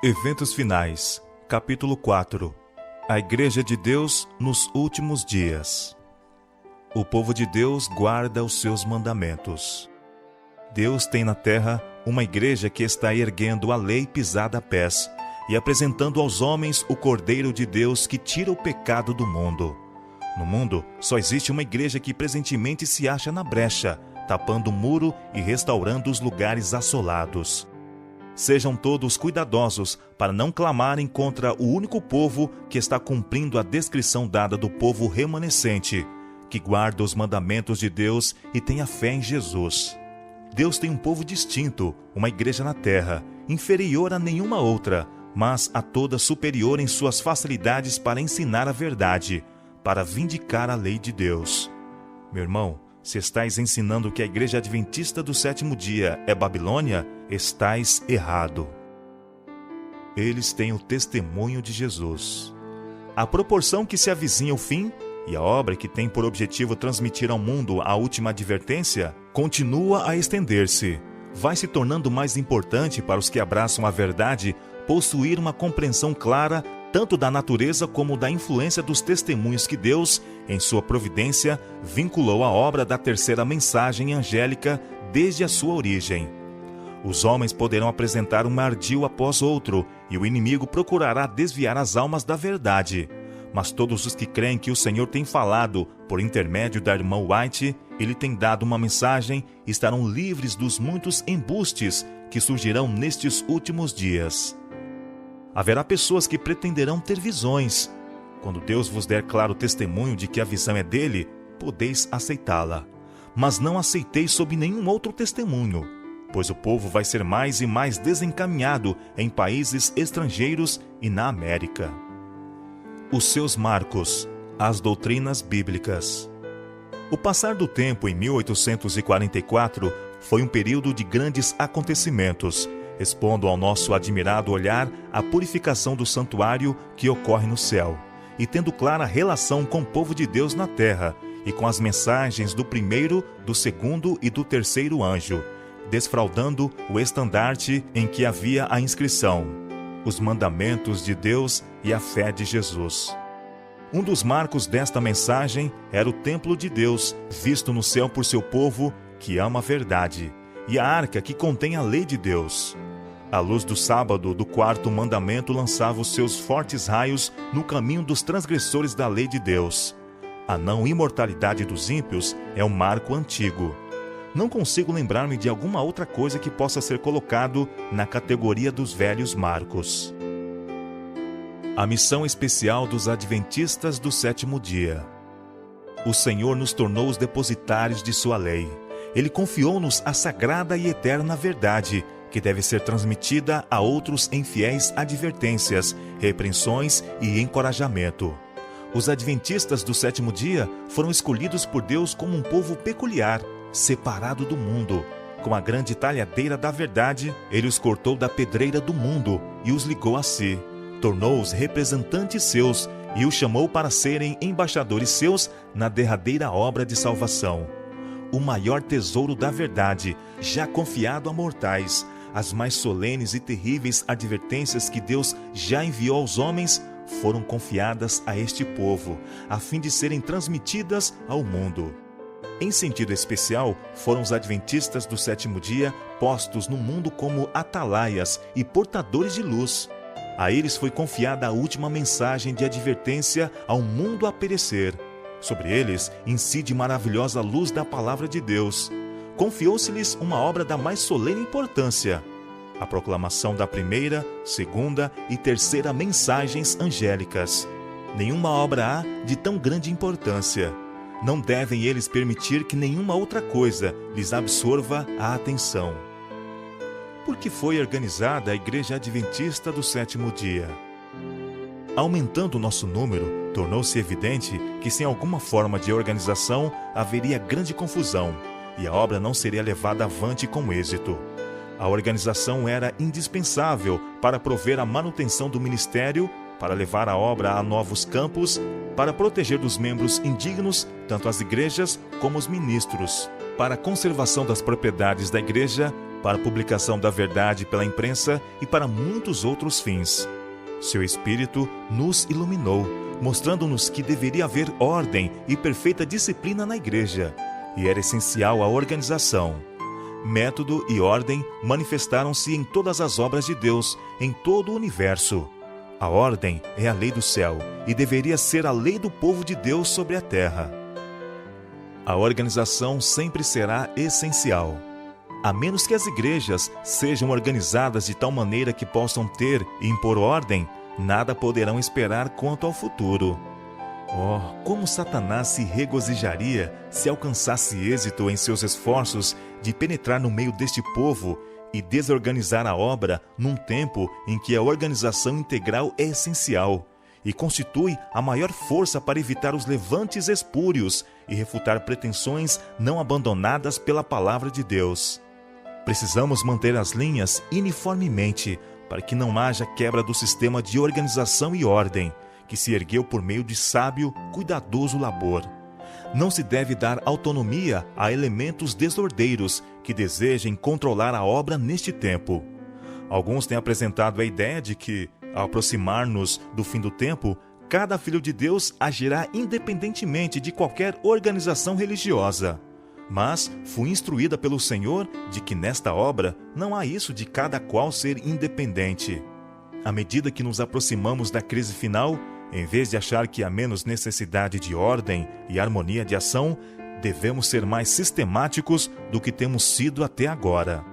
Eventos finais, capítulo 4. A Igreja de Deus nos últimos dias. O povo de Deus guarda os seus mandamentos. Deus tem na terra uma igreja que está erguendo a lei pisada a pés e apresentando aos homens o Cordeiro de Deus que tira o pecado do mundo. No mundo, só existe uma igreja que presentemente se acha na brecha, tapando o muro e restaurando os lugares assolados. Sejam todos cuidadosos para não clamarem contra o único povo que está cumprindo a descrição dada do povo remanescente, que guarda os mandamentos de Deus e tem a fé em Jesus. Deus tem um povo distinto, uma igreja na terra, inferior a nenhuma outra, mas a toda superior em suas facilidades para ensinar a verdade, para vindicar a lei de Deus. Meu irmão, se estais ensinando que a igreja adventista do sétimo dia é Babilônia, estais errado. Eles têm o testemunho de Jesus. À proporção que se avizinha o fim, e a obra que tem por objetivo transmitir ao mundo a última advertência, continua a estender-se. Vai se tornando mais importante para os que abraçam a verdade possuir uma compreensão clara tanto da natureza como da influência dos testemunhos que Deus, em sua providência, vinculou à obra da terceira mensagem angélica desde a sua origem. Os homens poderão apresentar um ardil após outro, e o inimigo procurará desviar as almas da verdade. Mas todos os que creem que o Senhor tem falado por intermédio da irmã White, Ele tem dado uma mensagem, estarão livres dos muitos embustes que surgirão nestes últimos dias. Haverá pessoas que pretenderão ter visões. Quando Deus vos der claro testemunho de que a visão é dele, podeis aceitá-la. Mas não aceiteis sob nenhum outro testemunho, pois o povo vai ser mais e mais desencaminhado em países estrangeiros e na América. Os seus marcos, as doutrinas bíblicas. O passar do tempo em 1844 foi um período de grandes acontecimentos, expondo ao nosso admirado olhar a purificação do santuário que ocorre no céu, e tendo clara relação com o povo de Deus na terra, e com as mensagens do primeiro, do segundo e do terceiro anjo, desfraldando o estandarte em que havia a inscrição: os mandamentos de Deus e a fé de Jesus. Um dos marcos desta mensagem era o templo de Deus, visto no céu por seu povo, que ama a verdade, e a arca que contém a lei de Deus. A luz do sábado do quarto mandamento lançava os seus fortes raios no caminho dos transgressores da lei de Deus. A não imortalidade dos ímpios é um marco antigo. Não consigo lembrar-me de alguma outra coisa que possa ser colocado na categoria dos velhos marcos. A missão especial dos adventistas do sétimo dia. O Senhor nos tornou os depositários de sua lei. Ele confiou-nos a sagrada e eterna verdade, que deve ser transmitida a outros em fiéis advertências, repreensões e encorajamento. Os adventistas do sétimo dia foram escolhidos por Deus como um povo peculiar, separado do mundo. Com a grande talhadeira da verdade, Ele os cortou da pedreira do mundo e os ligou a si. Tornou-os representantes seus e os chamou para serem embaixadores seus na derradeira obra de salvação. O maior tesouro da verdade, já confiado a mortais, as mais solenes e terríveis advertências que Deus já enviou aos homens, foram confiadas a este povo, a fim de serem transmitidas ao mundo. Em sentido especial, foram os adventistas do sétimo dia postos no mundo como atalaias e portadores de luz. A eles foi confiada a última mensagem de advertência ao mundo a perecer. Sobre eles incide maravilhosa luz da palavra de Deus. Confiou-se-lhes uma obra da mais solene importância: a proclamação da primeira, segunda e terceira mensagens angélicas. Nenhuma obra há de tão grande importância. Não devem eles permitir que nenhuma outra coisa lhes absorva a atenção. Por que foi organizada a Igreja Adventista do sétimo dia? Aumentando o nosso número, tornou-se evidente que sem alguma forma de organização haveria grande confusão, e a obra não seria levada avante com êxito. A organização era indispensável para prover a manutenção do ministério, para levar a obra a novos campos, para proteger dos membros indignos tanto as igrejas como os ministros, para a conservação das propriedades da igreja, para a publicação da verdade pela imprensa e para muitos outros fins. Seu Espírito nos iluminou, mostrando-nos que deveria haver ordem e perfeita disciplina na igreja, e era essencial a organização. Método e ordem manifestaram-se em todas as obras de Deus, em todo o universo. A ordem é a lei do céu e deveria ser a lei do povo de Deus sobre a terra. A organização sempre será essencial. A menos que as igrejas sejam organizadas de tal maneira que possam ter e impor ordem, nada poderão esperar quanto ao futuro. Oh, como Satanás se regozijaria se alcançasse êxito em seus esforços de penetrar no meio deste povo e desorganizar a obra num tempo em que a organização integral é essencial e constitui a maior força para evitar os levantes espúrios e refutar pretensões não abandonadas pela palavra de Deus. Precisamos manter as linhas uniformemente para que não haja quebra do sistema de organização e ordem que se ergueu por meio de sábio, cuidadoso labor. Não se deve dar autonomia a elementos desordeiros que desejem controlar a obra neste tempo. Alguns têm apresentado a ideia de que, ao aproximar-nos do fim do tempo, cada filho de Deus agirá independentemente de qualquer organização religiosa. Mas fui instruída pelo Senhor de que nesta obra não há isso de cada qual ser independente. À medida que nos aproximamos da crise final, em vez de achar que há menos necessidade de ordem e harmonia de ação, devemos ser mais sistemáticos do que temos sido até agora.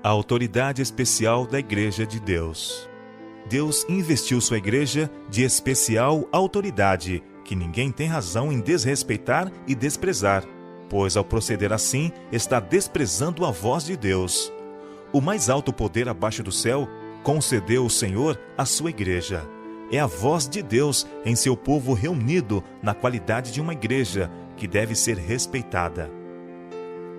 A autoridade especial da Igreja de Deus. Deus investiu sua Igreja de especial autoridade, que ninguém tem razão em desrespeitar e desprezar, pois ao proceder assim, está desprezando a voz de Deus. O mais alto poder abaixo do céu concedeu o Senhor à sua Igreja. É a voz de Deus em seu povo reunido na qualidade de uma igreja que deve ser respeitada.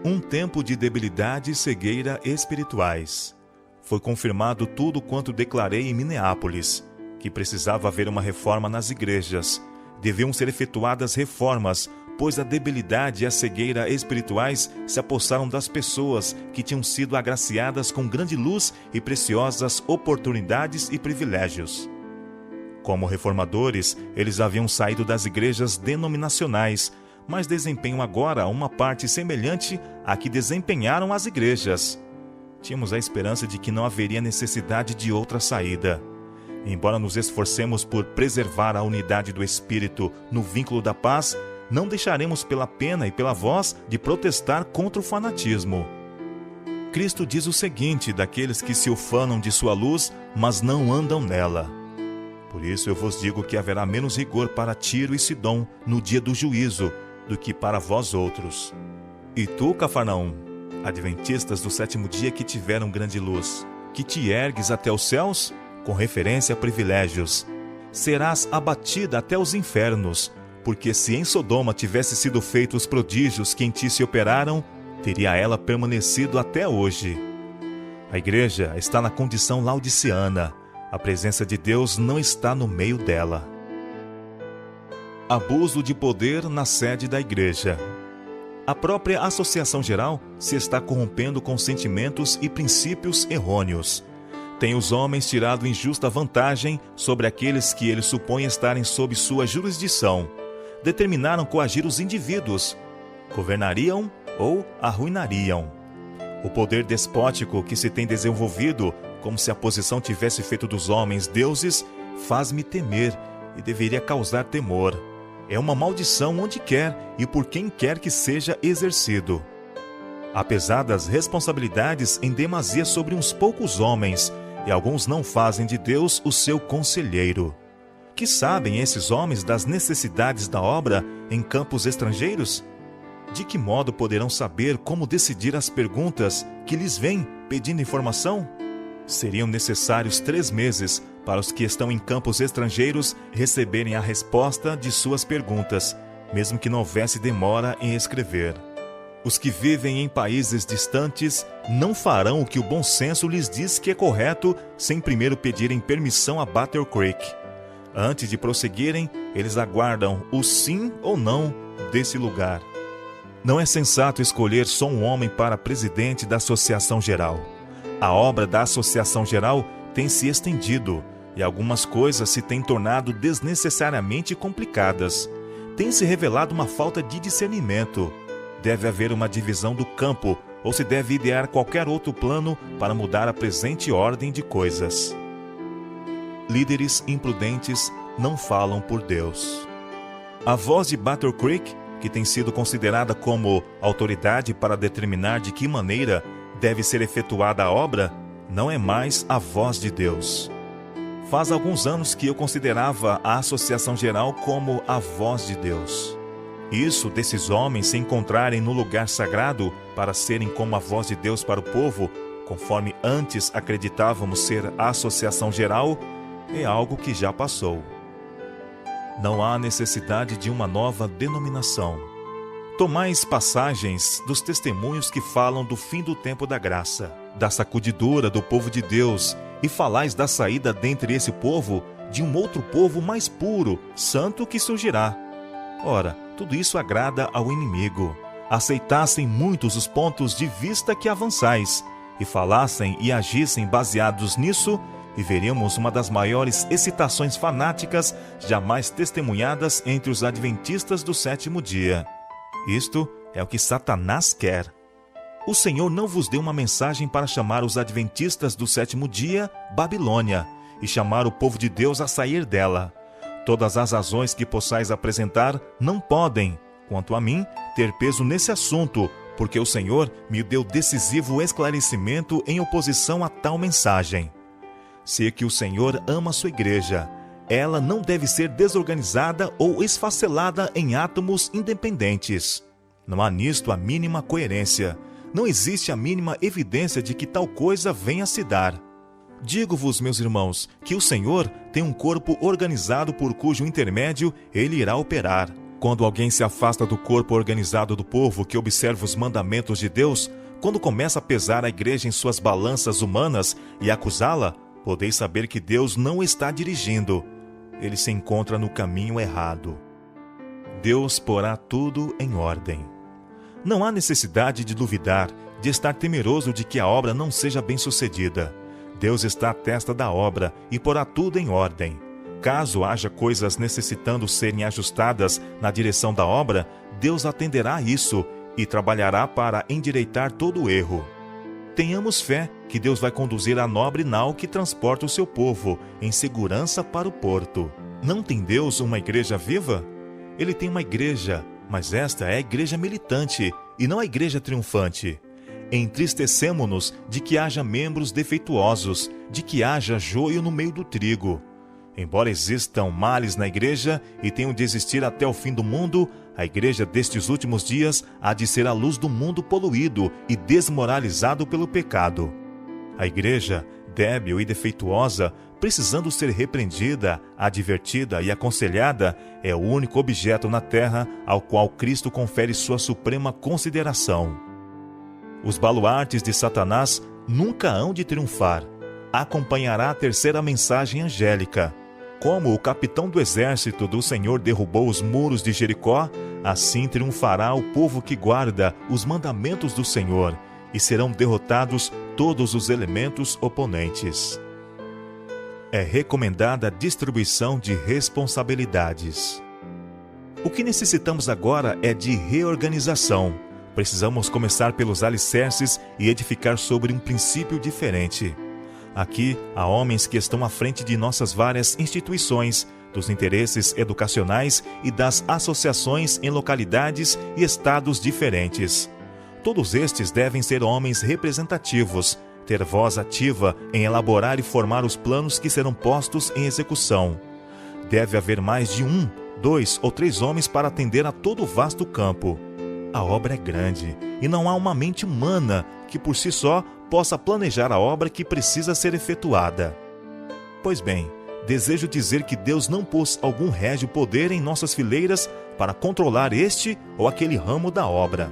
Um tempo de debilidade e cegueira espirituais. Foi confirmado tudo quanto declarei em Minneapolis, que precisava haver uma reforma nas igrejas. Deviam ser efetuadas reformas, pois a debilidade e a cegueira espirituais se apossaram das pessoas que tinham sido agraciadas com grande luz e preciosas oportunidades e privilégios. Como reformadores, eles haviam saído das igrejas denominacionais, mas desempenham agora uma parte semelhante à que desempenharam as igrejas. Tínhamos a esperança de que não haveria necessidade de outra saída. Embora nos esforcemos por preservar a unidade do Espírito no vínculo da paz, não deixaremos pela pena e pela voz de protestar contra o fanatismo. Cristo diz o seguinte daqueles que se ufanam de sua luz, mas não andam nela. Por isso eu vos digo que haverá menos rigor para Tiro e Sidom no dia do juízo do que para vós outros. E tu, Cafarnaum, adventistas do sétimo dia que tiveram grande luz, que te ergues até os céus, com referência a privilégios, serás abatida até os infernos, porque se em Sodoma tivesse sido feitos os prodígios que em ti se operaram, teria ela permanecido até hoje. A igreja está na condição laodiceana. A presença de Deus não está no meio dela. Abuso de poder na sede da igreja. A própria Associação Geral se está corrompendo com sentimentos e princípios errôneos. Tem os homens tirado injusta vantagem sobre aqueles que eles supõem estarem sob sua jurisdição. Determinaram coagir os indivíduos. Governariam ou arruinariam. O poder despótico que se tem desenvolvido, como se a posição tivesse feito dos homens deuses, faz-me temer e deveria causar temor. É uma maldição onde quer e por quem quer que seja exercido. Há pesadas responsabilidades em demasia sobre uns poucos homens, e alguns não fazem de Deus o seu conselheiro. Que sabem esses homens das necessidades da obra em campos estrangeiros? De que modo poderão saber como decidir as perguntas que lhes vêm pedindo informação? Seriam necessários 3 meses para os que estão em campos estrangeiros receberem a resposta de suas perguntas, mesmo que não houvesse demora em escrever. Os que vivem em países distantes não farão o que o bom senso lhes diz que é correto sem primeiro pedirem permissão a Battle Creek. Antes de prosseguirem, eles aguardam o sim ou não desse lugar. Não é sensato escolher só um homem para presidente da Associação Geral. A obra da Associação Geral tem se estendido e algumas coisas se têm tornado desnecessariamente complicadas. Tem se revelado uma falta de discernimento. Deve haver uma divisão do campo ou se deve idear qualquer outro plano para mudar a presente ordem de coisas. Líderes imprudentes não falam por Deus. A voz de Battle Creek, que tem sido considerada como autoridade para determinar de que maneira deve ser efetuada a obra, não é mais a voz de Deus. Faz alguns anos que eu considerava a Associação Geral como a voz de Deus. Isso desses homens se encontrarem no lugar sagrado para serem como a voz de Deus para o povo, conforme antes acreditávamos ser a Associação Geral, é algo que já passou. Não há necessidade de uma nova denominação. Tomais passagens dos testemunhos que falam do fim do tempo da graça, da sacudidura do povo de Deus, e falais da saída dentre esse povo de um outro povo mais puro, santo que surgirá. Ora, tudo isso agrada ao inimigo. Aceitassem muitos os pontos de vista que avançais, e falassem e agissem baseados nisso, e veríamos uma das maiores excitações fanáticas jamais testemunhadas entre os adventistas do sétimo dia. Isto é o que Satanás quer. O Senhor não vos deu uma mensagem para chamar os adventistas do sétimo dia Babilônia e chamar o povo de Deus a sair dela. Todas as razões que possais apresentar não podem, quanto a mim, ter peso nesse assunto, porque o Senhor me deu decisivo esclarecimento em oposição a tal mensagem. Se que o Senhor ama sua igreja, ela não deve ser desorganizada ou esfacelada em átomos independentes. Não há nisto a mínima coerência. Não existe a mínima evidência de que tal coisa venha a se dar. Digo-vos, meus irmãos, que o Senhor tem um corpo organizado por cujo intermédio ele irá operar. Quando alguém se afasta do corpo organizado do povo que observa os mandamentos de Deus, quando começa a pesar a igreja em suas balanças humanas e acusá-la, podeis saber que Deus não está dirigindo. Ele se encontra no caminho errado. Deus porá tudo em ordem. Não há necessidade de duvidar, de estar temeroso de que a obra não seja bem-sucedida. Deus está à testa da obra e porá tudo em ordem. Caso haja coisas necessitando serem ajustadas na direção da obra, Deus atenderá a isso e trabalhará para endireitar todo o erro. Tenhamos fé que Deus vai conduzir a nobre nau que transporta o seu povo em segurança para o porto. Não tem Deus uma igreja viva? Ele tem uma igreja, mas esta é a igreja militante e não a igreja triunfante. Entristecemo-nos de que haja membros defeituosos, de que haja joio no meio do trigo. Embora existam males na igreja e tenham de existir até o fim do mundo, a igreja destes últimos dias há de ser a luz do mundo poluído e desmoralizado pelo pecado. A igreja, débil e defeituosa, precisando ser repreendida, advertida e aconselhada, é o único objeto na terra ao qual Cristo confere sua suprema consideração. Os baluartes de Satanás nunca hão de triunfar. Acompanhará a terceira mensagem angélica. Como o capitão do exército do Senhor derrubou os muros de Jericó, assim triunfará o povo que guarda os mandamentos do Senhor, e serão derrotados todos os elementos oponentes. É recomendada a distribuição de responsabilidades. O que necessitamos agora é de reorganização. Precisamos começar pelos alicerces e edificar sobre um princípio diferente. Aqui há homens que estão à frente de nossas várias instituições, dos interesses educacionais e das associações em localidades e estados diferentes. Todos estes devem ser homens representativos, ter voz ativa em elaborar e formar os planos que serão postos em execução. Deve haver mais de 1, 2 ou 3 homens para atender a todo o vasto campo. A obra é grande e não há uma mente humana que por si só possa planejar a obra que precisa ser efetuada. Pois bem, desejo dizer que Deus não pôs algum régio poder em nossas fileiras para controlar este ou aquele ramo da obra.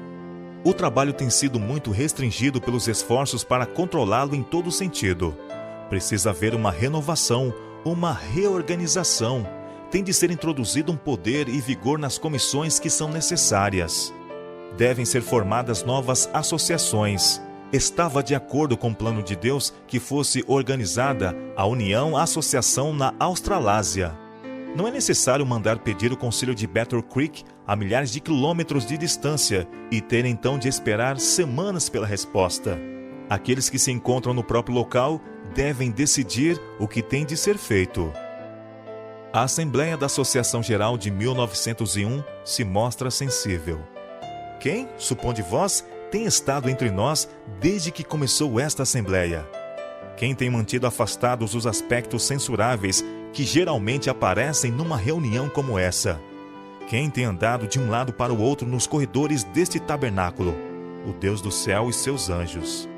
O trabalho tem sido muito restringido pelos esforços para controlá-lo em todo sentido. Precisa haver uma renovação, uma reorganização. Tem de ser introduzido um poder e vigor nas comissões que são necessárias. Devem ser formadas novas associações. Estava de acordo com o plano de Deus que fosse organizada a Associação na Australásia. Não é necessário mandar pedir o concílio de Battle Creek a milhares de quilômetros de distância e ter então de esperar semanas pela resposta. Aqueles que se encontram no próprio local devem decidir o que tem de ser feito. A Assembleia da Associação Geral de 1901 se mostra sensível. Quem, suponde vós, tem estado entre nós desde que começou esta Assembleia? Quem tem mantido afastados os aspectos censuráveis que geralmente aparecem numa reunião como essa? Quem tem andado de um lado para o outro nos corredores deste tabernáculo? O Deus do céu e seus anjos.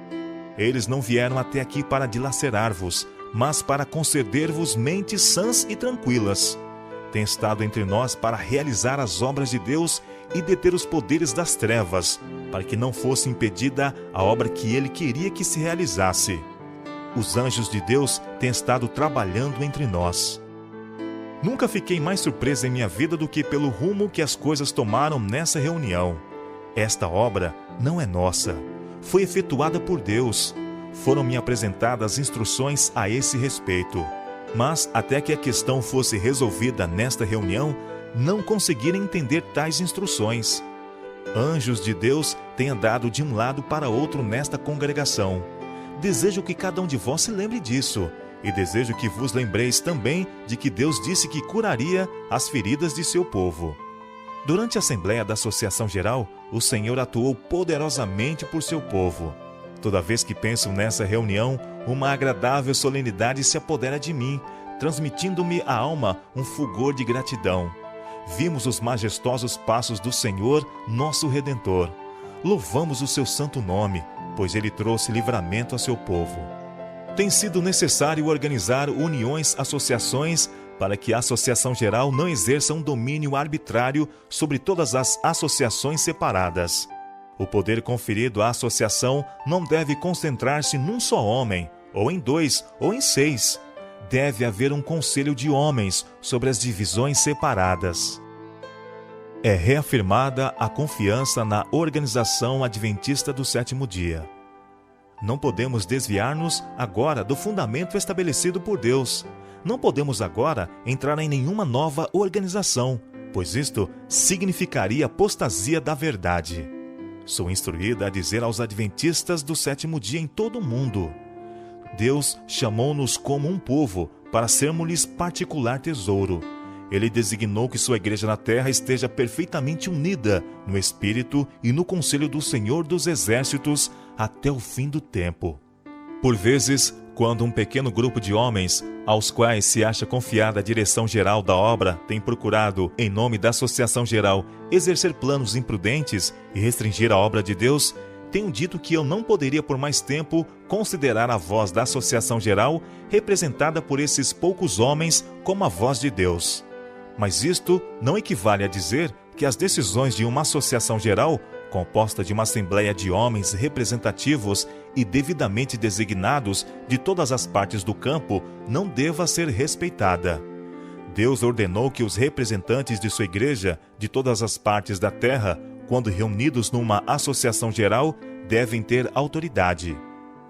Eles não vieram até aqui para dilacerar-vos, mas para conceder-vos mentes sãs e tranquilas. Tem estado entre nós para realizar as obras de Deus e deter os poderes das trevas, para que não fosse impedida a obra que Ele queria que se realizasse. Os anjos de Deus têm estado trabalhando entre nós. Nunca fiquei mais surpresa em minha vida do que pelo rumo que as coisas tomaram nessa reunião. Esta obra não é nossa. Foi efetuada por Deus. Foram-me apresentadas instruções a esse respeito. Mas, até que a questão fosse resolvida nesta reunião, não conseguiram entender tais instruções. Anjos de Deus têm andado de um lado para outro nesta congregação. Desejo que cada um de vós se lembre disso, e desejo que vos lembreis também de que Deus disse que curaria as feridas de seu povo. Durante a Assembleia da Associação Geral, o Senhor atuou poderosamente por seu povo. Toda vez que penso nessa reunião, uma agradável solenidade se apodera de mim, transmitindo-me à alma um fulgor de gratidão. Vimos os majestosos passos do Senhor, nosso Redentor. Louvamos o seu santo nome, pois ele trouxe livramento a seu povo. Tem sido necessário organizar uniões, associações, para que a Associação Geral não exerça um domínio arbitrário sobre todas as associações separadas. O poder conferido à associação não deve concentrar-se num só homem, ou em 2, ou em 6. Deve haver um conselho de homens sobre as divisões separadas. É reafirmada a confiança na Organização Adventista do Sétimo Dia. Não podemos desviar-nos agora do fundamento estabelecido por Deus. Não podemos agora entrar em nenhuma nova organização, pois isto significaria apostasia da verdade. Sou instruída a dizer aos adventistas do sétimo dia em todo o mundo: Deus chamou-nos como um povo para sermos-lhes particular tesouro. Ele designou que sua igreja na terra esteja perfeitamente unida no Espírito e no conselho do Senhor dos Exércitos até o fim do tempo. Por vezes, quando um pequeno grupo de homens, aos quais se acha confiada a direção geral da obra, tem procurado, em nome da Associação Geral, exercer planos imprudentes e restringir a obra de Deus, tenho dito que eu não poderia por mais tempo considerar a voz da Associação Geral representada por esses poucos homens como a voz de Deus. Mas isto não equivale a dizer que as decisões de uma associação geral, composta de uma assembleia de homens representativos e devidamente designados de todas as partes do campo, não deva ser respeitada. Deus ordenou que os representantes de sua igreja, de todas as partes da terra, quando reunidos numa associação geral, devem ter autoridade.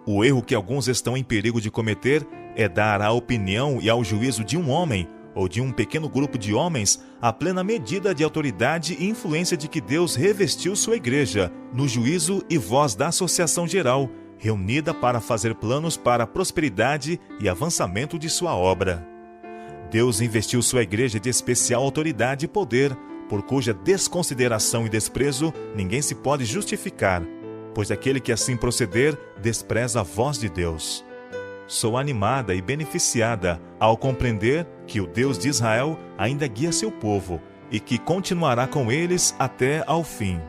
O erro que alguns estão em perigo de cometer é dar à opinião e ao juízo de um homem, ou de um pequeno grupo de homens, a plena medida de autoridade e influência de que Deus revestiu sua igreja, no juízo e voz da Associação Geral, reunida para fazer planos para a prosperidade e avançamento de sua obra. Deus investiu sua igreja de especial autoridade e poder, por cuja desconsideração e desprezo ninguém se pode justificar, pois aquele que assim proceder despreza a voz de Deus. Sou animada e beneficiada ao compreender que o Deus de Israel ainda guia seu povo e que continuará com eles até ao fim.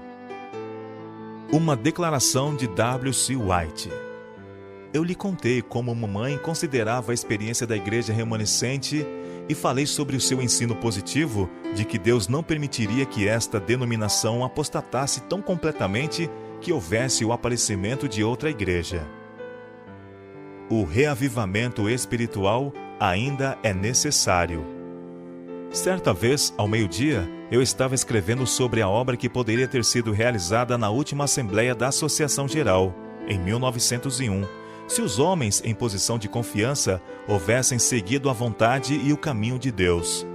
Uma declaração de W.C. White. Eu lhe contei como mamãe considerava a experiência da igreja remanescente e falei sobre o seu ensino positivo de que Deus não permitiria que esta denominação apostatasse tão completamente que houvesse o aparecimento de outra igreja. O reavivamento espiritual ainda é necessário. Certa vez, ao meio-dia, Eu estava escrevendo sobre a obra que poderia ter sido realizada na última Assembleia da Associação Geral, em 1901, se os homens em posição de confiança houvessem seguido a vontade e o caminho de Deus.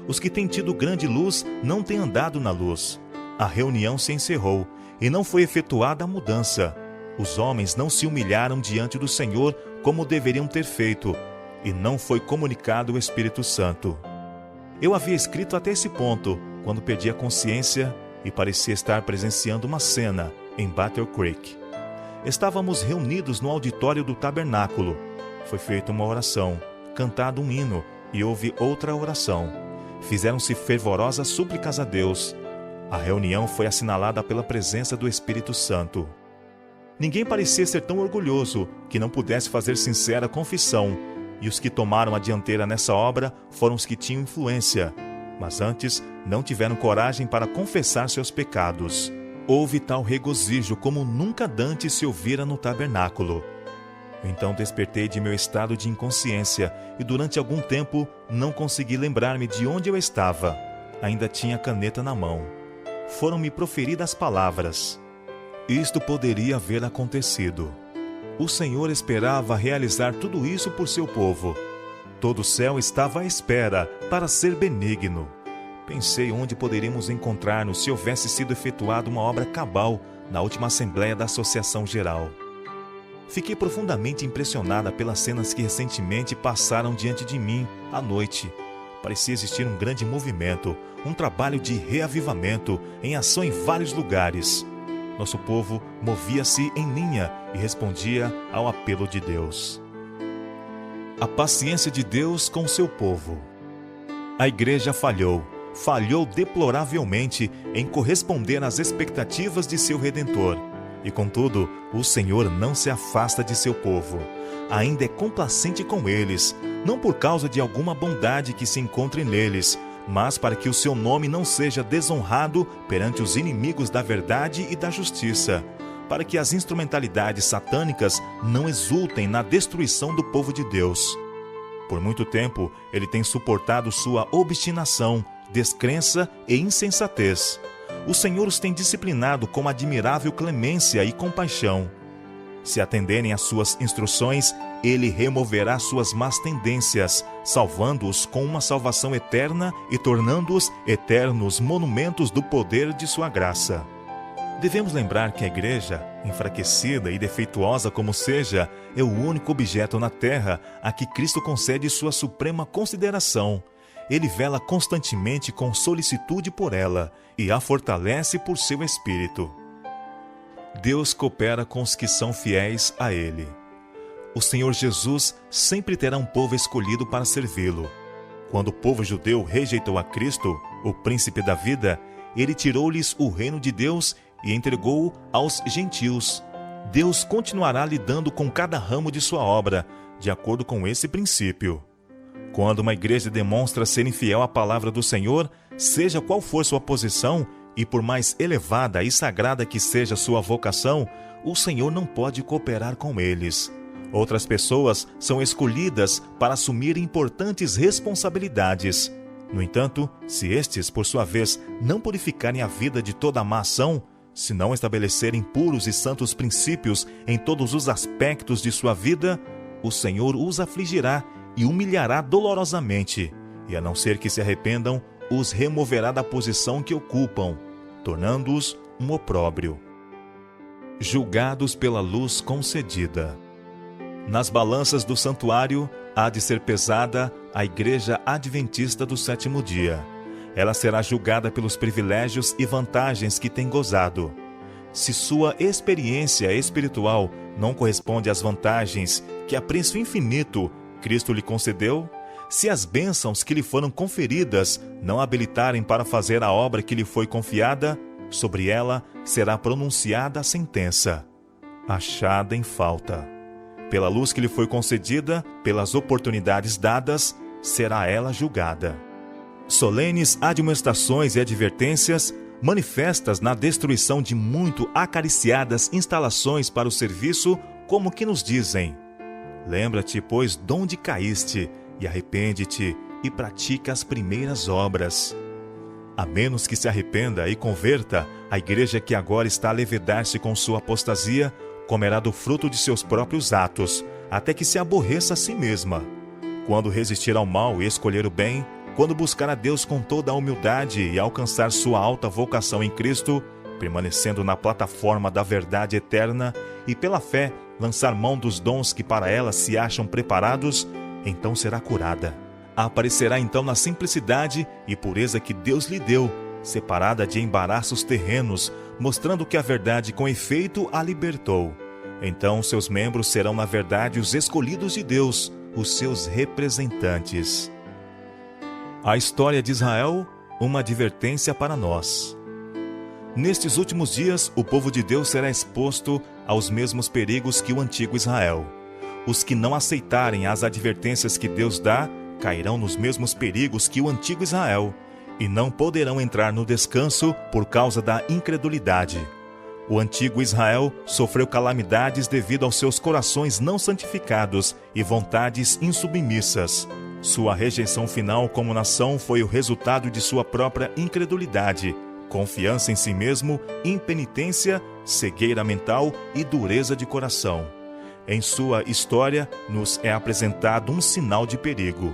Os que têm tido grande luz não têm andado na luz. A reunião se encerrou e não foi efetuada a mudança. Os homens não se humilharam diante do Senhor como deveriam ter feito, e não foi comunicado o Espírito Santo. Eu havia escrito até esse ponto, quando perdi a consciência e parecia estar presenciando uma cena em Battle Creek. Estávamos reunidos no auditório do tabernáculo. Foi feita uma oração, cantado um hino e houve outra oração. Fizeram-se fervorosas súplicas a Deus. A reunião foi assinalada pela presença do Espírito Santo. Ninguém parecia ser tão orgulhoso que não pudesse fazer sincera confissão, e os que tomaram a dianteira nessa obra foram os que tinham influência, mas antes não tiveram coragem para confessar seus pecados. Houve tal regozijo como nunca dantes se ouvira no tabernáculo. Então despertei de meu estado de inconsciência e durante algum tempo não consegui lembrar-me de onde eu estava. Ainda tinha a caneta na mão. Foram-me proferidas palavras. Isto poderia haver acontecido. O Senhor esperava realizar tudo isso por seu povo. Todo o céu estava à espera para ser benigno. Pensei onde poderíamos encontrar-nos se houvesse sido efetuada uma obra cabal na última Assembleia da Associação Geral. Fiquei profundamente impressionada pelas cenas que recentemente passaram diante de mim à noite. Parecia existir um grande movimento, um trabalho de reavivamento em ação em vários lugares. Nosso povo movia-se em linha e respondia ao apelo de Deus. A paciência de Deus com seu povo. A igreja falhou deploravelmente em corresponder às expectativas de seu Redentor. E contudo, o Senhor não se afasta de seu povo. Ainda é complacente com eles, não por causa de alguma bondade que se encontre neles, mas para que o seu nome não seja desonrado perante os inimigos da verdade e da justiça, para que as instrumentalidades satânicas não exultem na destruição do povo de Deus. Por muito tempo, ele tem suportado sua obstinação, descrença e insensatez. O Senhor os tem disciplinado com admirável clemência e compaixão. Se atenderem às suas instruções, ele removerá suas más tendências, salvando-os com uma salvação eterna e tornando-os eternos monumentos do poder de sua graça. Devemos lembrar que a igreja, enfraquecida e defeituosa como seja, é o único objeto na terra a que Cristo concede sua suprema consideração. Ele vela constantemente com solicitude por ela e a fortalece por seu Espírito. Deus coopera com os que são fiéis a Ele. O Senhor Jesus sempre terá um povo escolhido para servi-lo. Quando o povo judeu rejeitou a Cristo, o príncipe da vida, ele tirou-lhes o reino de Deus e entregou-o aos gentios. Deus continuará lidando com cada ramo de sua obra, de acordo com esse princípio. Quando uma igreja demonstra ser infiel à palavra do Senhor, seja qual for sua posição, e por mais elevada e sagrada que seja sua vocação, o Senhor não pode cooperar com eles. Outras pessoas são escolhidas para assumir importantes responsabilidades. No entanto, se estes, por sua vez, não purificarem a vida de toda a má ação, se não estabelecerem puros e santos princípios em todos os aspectos de sua vida, o Senhor os afligirá e humilhará dolorosamente, e a não ser que se arrependam, os removerá da posição que ocupam, tornando-os um opróbrio. Julgados pela luz concedida. Nas balanças do santuário há de ser pesada a Igreja Adventista do Sétimo Dia. Ela será julgada pelos privilégios e vantagens que tem gozado. Se sua experiência espiritual não corresponde às vantagens que a preço infinito Cristo lhe concedeu, se as bênçãos que lhe foram conferidas não habilitarem para fazer a obra que lhe foi confiada, sobre ela será pronunciada a sentença: achada em falta. Pela luz que lhe foi concedida, pelas oportunidades dadas, será ela julgada. Solenes admoestações e advertências, manifestas na destruição de muito acariciadas instalações para o serviço, como que nos dizem: lembra-te, pois, donde caíste, e arrepende-te, e pratica as primeiras obras. A menos que se arrependa e converta, a igreja que agora está a levedar-se com sua apostasia, comerá do fruto de seus próprios atos, até que se aborreça a si mesma. Quando resistir ao mal e escolher o bem, quando buscar a Deus com toda a humildade e alcançar sua alta vocação em Cristo, permanecendo na plataforma da verdade eterna e pela fé lançar mão dos dons que para ela se acham preparados, então será curada. Aparecerá então na simplicidade e pureza que Deus lhe deu, separada de embaraços terrenos, mostrando que a verdade com efeito a libertou. Então seus membros serão na verdade os escolhidos de Deus, os seus representantes. A história de Israel, uma advertência para nós. Nestes últimos dias, o povo de Deus será exposto aos mesmos perigos que o antigo Israel. Os que não aceitarem as advertências que Deus dá, cairão nos mesmos perigos que o antigo Israel, e não poderão entrar no descanso por causa da incredulidade. O antigo Israel sofreu calamidades devido aos seus corações não santificados e vontades insubmissas. Sua rejeição final como nação foi o resultado de sua própria incredulidade, confiança em si mesmo, impenitência, cegueira mental e dureza de coração. Em sua história, nos é apresentado um sinal de perigo.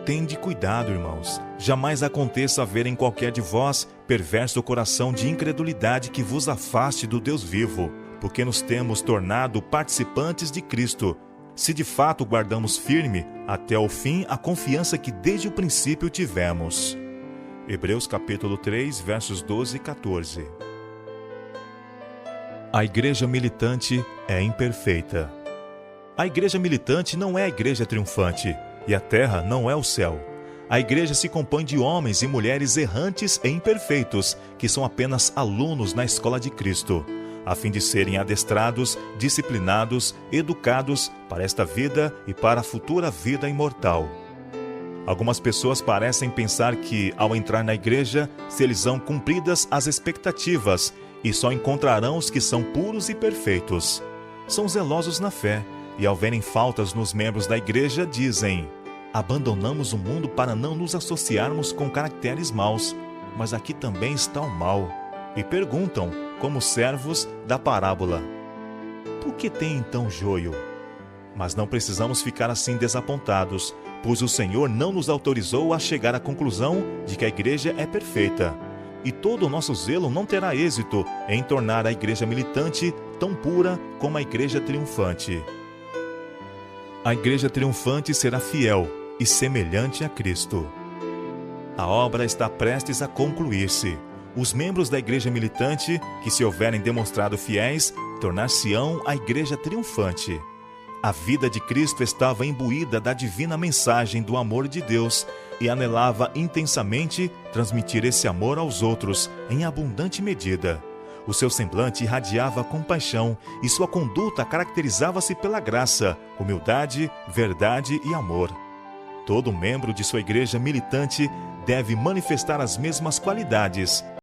Tende cuidado, irmãos. Jamais aconteça haver em qualquer de vós perverso coração de incredulidade que vos afaste do Deus vivo, porque nos temos tornado participantes de Cristo, se de fato guardamos firme até o fim a confiança que desde o princípio tivemos. Hebreus capítulo 3, versos 12 e 14. A igreja militante é imperfeita. A igreja militante não é a igreja triunfante, e a terra não é o céu. A igreja se compõe de homens e mulheres errantes e imperfeitos, que são apenas alunos na escola de Cristo, a fim de serem adestrados, disciplinados, educados para esta vida e para a futura vida imortal. Algumas pessoas parecem pensar que, ao entrar na igreja, serão cumpridas as expectativas e só encontrarão os que são puros e perfeitos. São zelosos na fé e, ao verem faltas nos membros da igreja, dizem: abandonamos o mundo para não nos associarmos com caracteres maus, mas aqui também está o mal. E perguntam, como servos da parábola: por que tem então joio? Mas não precisamos ficar assim desapontados, pois o Senhor não nos autorizou a chegar à conclusão de que a igreja é perfeita. E todo o nosso zelo não terá êxito em tornar a igreja militante tão pura como a igreja triunfante. A igreja triunfante será fiel e semelhante a Cristo. A obra está prestes a concluir-se. Os membros da igreja militante, que se houverem demonstrado fiéis, tornar-se-ão a igreja triunfante. A vida de Cristo estava imbuída da divina mensagem do amor de Deus e anelava intensamente transmitir esse amor aos outros em abundante medida. O seu semblante irradiava compaixão e sua conduta caracterizava-se pela graça, humildade, verdade e amor. Todo membro de sua igreja militante deve manifestar as mesmas qualidades,